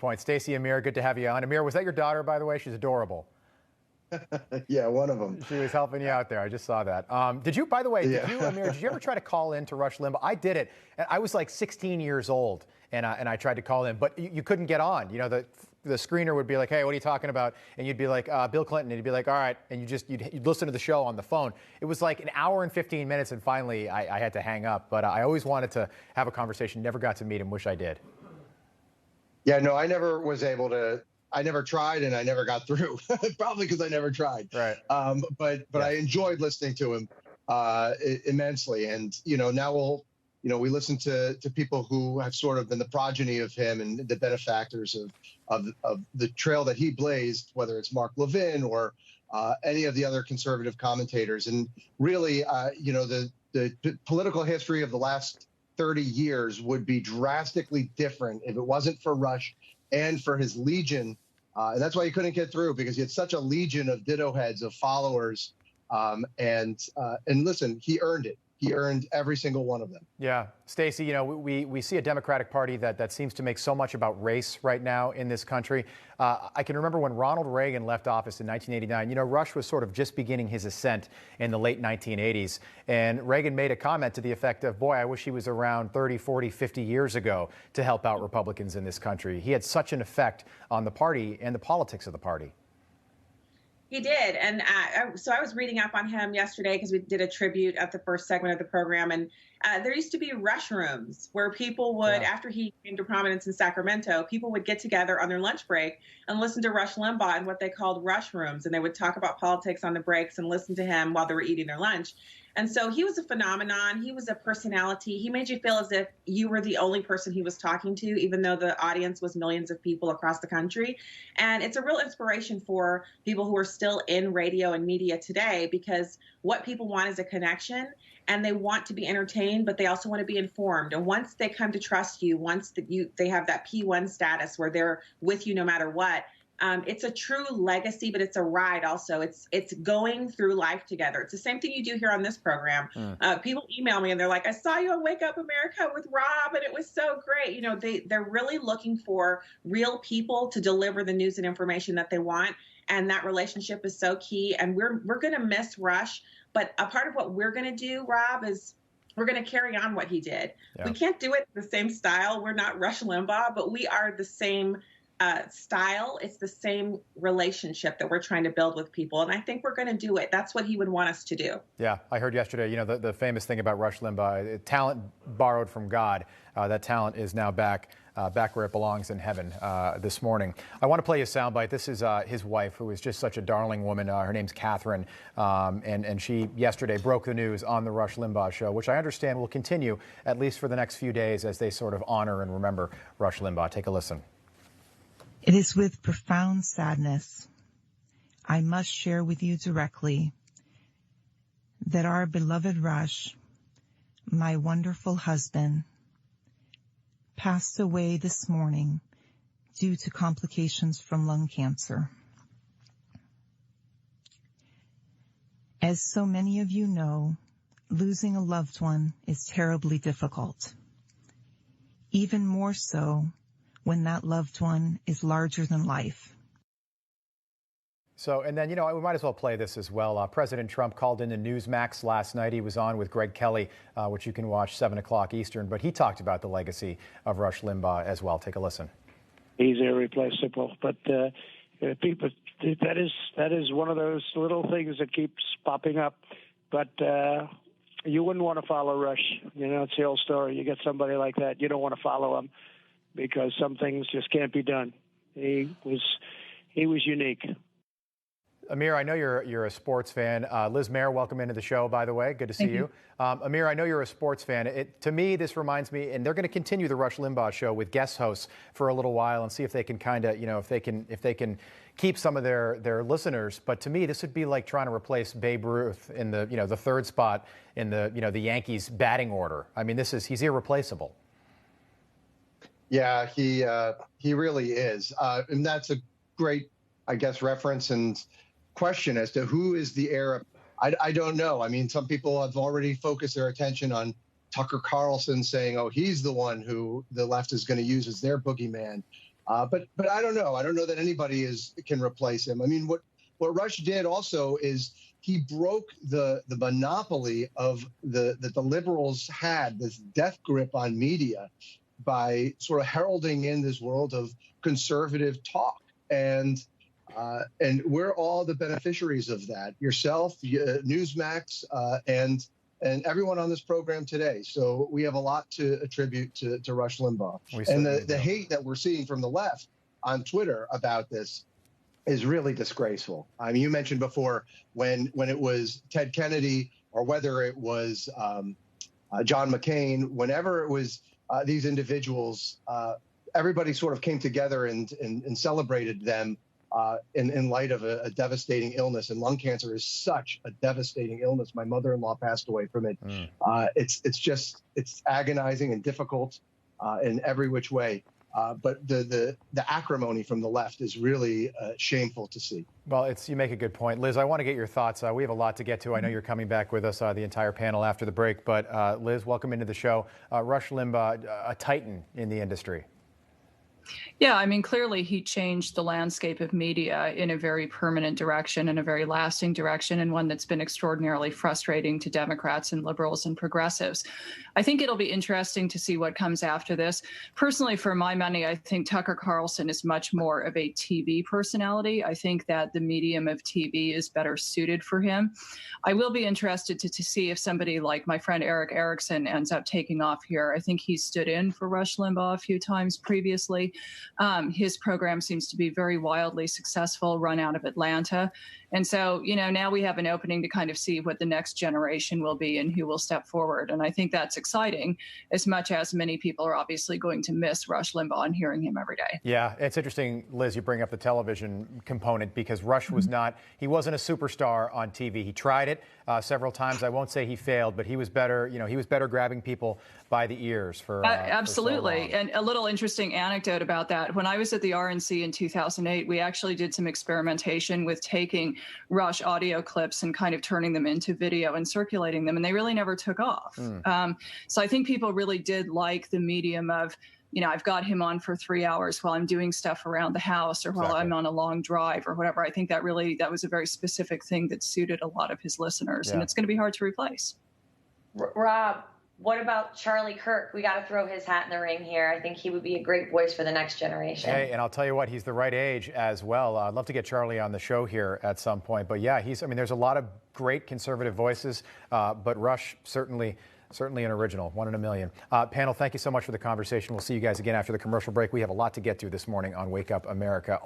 Point. Stacy, Amir, good to have you on. Amir, was that your daughter, by the way? She's adorable. Yeah, one of them. She was helping you out there. I just saw that. Did you, by the way, Amir, did you ever try to call in to Rush Limbaugh? I did it. And I was like 16 years old, and I tried to call in, but you couldn't get on. You know, the screener would be like, hey, what are you talking about? And you'd be like, Bill Clinton. And he'd be like, all right. And you'd listen to the show on the phone. It was like an hour and 15 minutes, and finally I had to hang up. But I always wanted to have a conversation. Never got to meet him. Wish I did. Yeah, no, I never was able to. I never tried, and I never got through. Probably because I never tried. Right. But I enjoyed listening to him immensely. And now we listen to people who have sort of been the progeny of him and the benefactors of the trail that he blazed, whether it's Mark Levin or any of the other conservative commentators. And really, the political history of the last 30 years would be drastically different if it wasn't for Rush and for his legion. And that's why he couldn't get through, because he had such a legion of ditto heads, of followers. And listen, he earned it. He earned every single one of them. Yeah. Stacy, we see a Democratic Party that seems to make so much about race right now in this country. I can remember when Ronald Reagan left office in 1989, Rush was sort of just beginning his ascent in the late 1980s. And Reagan made a comment to the effect of, boy, I wish he was around 30, 40, 50 years ago to help out Republicans in this country. He had such an effect on the party and the politics of the party. He did. And so I was reading up on him yesterday because we did a tribute at the first segment of the program. And there used to be rush rooms where people would, after he came to prominence in Sacramento, people would get together on their lunch break and listen to Rush Limbaugh in what they called rush rooms. And they would talk about politics on the breaks and listen to him while they were eating their lunch. And so he was a phenomenon. He was a personality. He made you feel as if you were the only person he was talking to, even though the audience was millions of people across the country. And it's a real inspiration for people who are still in radio and media today, because what people want is a connection, and they want to be entertained, but they also want to be informed. And once they come to trust you, once they have that P1 status where they're with you no matter what, it's a true legacy, but it's a ride also. It's going through life together. It's the same thing you do here on this program. People email me and they're like, I saw you on Wake Up America with Rob and it was so great. They're really looking for real people to deliver the news and information that they want. And that relationship is so key. And we're going to miss Rush. But a part of what we're going to do, Rob, is we're going to carry on what he did. Yeah. We can't do it the same style. We're not Rush Limbaugh, but we are the same style. It's the same relationship that we're trying to build with people. And I think we're going to do it. That's what he would want us to do. Yeah, I heard yesterday, the famous thing about Rush Limbaugh, talent borrowed from God. That talent is now back where it belongs in heaven this morning. I want to play you a soundbite. This is his wife, who is just such a darling woman. Her name's Catherine, and she yesterday broke the news on the Rush Limbaugh show, which I understand will continue at least for the next few days as they sort of honor and remember Rush Limbaugh. Take a listen. It is with profound sadness I must share with you directly that our beloved Rush, my wonderful husband, passed away this morning due to complications from lung cancer. As so many of you know, losing a loved one is terribly difficult. Even more so when that loved one is larger than life. So, and then, we might as well play this as well. President Trump called into Newsmax last night. He was on with Greg Kelly, which you can watch 7 o'clock Eastern. But he talked about the legacy of Rush Limbaugh as well. Take a listen. He's irreplaceable. But people, that is one of those little things that keeps popping up. But you wouldn't want to follow Rush. It's the old story. You get somebody like that, you don't want to follow him, because some things just can't be done. He was unique. Amir, I know you're a sports fan. Liz Mayer, welcome into the show, by the way. Good to see you. Amir, I know you're a sports fan. To me, this reminds me, and they're going to continue the Rush Limbaugh show with guest hosts for a little while and see if they can kind of, if they can keep some of their listeners. But to me, this would be like trying to replace Babe Ruth in the, the third spot in the, the Yankees batting order. I mean, he's irreplaceable. Yeah, he really is. And that's a great, I guess, reference and question as to who is the heir. I don't know. I mean, some people have already focused their attention on Tucker Carlson saying, oh, he's the one who the left is going to use as their boogeyman. But I don't know. I don't know that anybody can replace him. I mean, what Rush did also is he broke the monopoly of that the liberals had, this death grip on media, by sort of heralding in this world of conservative talk. And we're all the beneficiaries of that. Yourself, Newsmax, and everyone on this program today. So we have a lot to attribute to Rush Limbaugh. And the hate that we're seeing from the left on Twitter about this is really disgraceful. I mean, you mentioned before when it was Ted Kennedy or whether it was John McCain, whenever it was these individuals, everybody sort of came together and celebrated them in light of a devastating illness. And lung cancer is such a devastating illness. My mother-in-law passed away from it. It's agonizing and difficult in every which way. But the acrimony from the left is really shameful to see. Well, you make a good point. Liz, I want to get your thoughts. We have a lot to get to. I know you're coming back with us, the entire panel after the break. But Liz, welcome into the show. Rush Limbaugh, a titan in the industry. Yeah, I mean, clearly he changed the landscape of media in a very permanent direction and a very lasting direction, and one that's been extraordinarily frustrating to Democrats and liberals and progressives. I think it'll be interesting to see what comes after this. Personally, for my money, I think Tucker Carlson is much more of a TV personality. I think that the medium of TV is better suited for him. I will be interested to see if somebody like my friend Eric Erickson ends up taking off here. I think he stood in for Rush Limbaugh a few times previously. His program seems to be very wildly successful, run out of Atlanta. And so, now we have an opening to kind of see what the next generation will be and who will step forward. And I think that's exciting, as much as many people are obviously going to miss Rush Limbaugh and hearing him every day. Yeah, it's interesting, Liz, you bring up the television component, because Rush he wasn't a superstar on TV. He tried it several times. I won't say he failed, but he was better, he was better grabbing people by the ears for absolutely. For so long. And a little interesting anecdote about that. When I was at the RNC in 2008, we actually did some experimentation with taking Rush audio clips and kind of turning them into video and circulating them, and they really never took off. So I think people really did like the medium of, I've got him on for 3 hours while I'm doing stuff around the house or while I'm on a long drive or whatever. I think that was a very specific thing that suited a lot of his listeners, and it's going to be hard to replace. Rob, what about Charlie Kirk? We got to throw his hat in the ring here. I think he would be a great voice for the next generation. Hey, and I'll tell you what, he's the right age as well. I'd love to get Charlie on the show here at some point. But yeah, there's a lot of great conservative voices, but Rush certainly an original, one in a million. Panel, thank you so much for the conversation. We'll see you guys again after the commercial break. We have a lot to get to this morning on Wake Up America.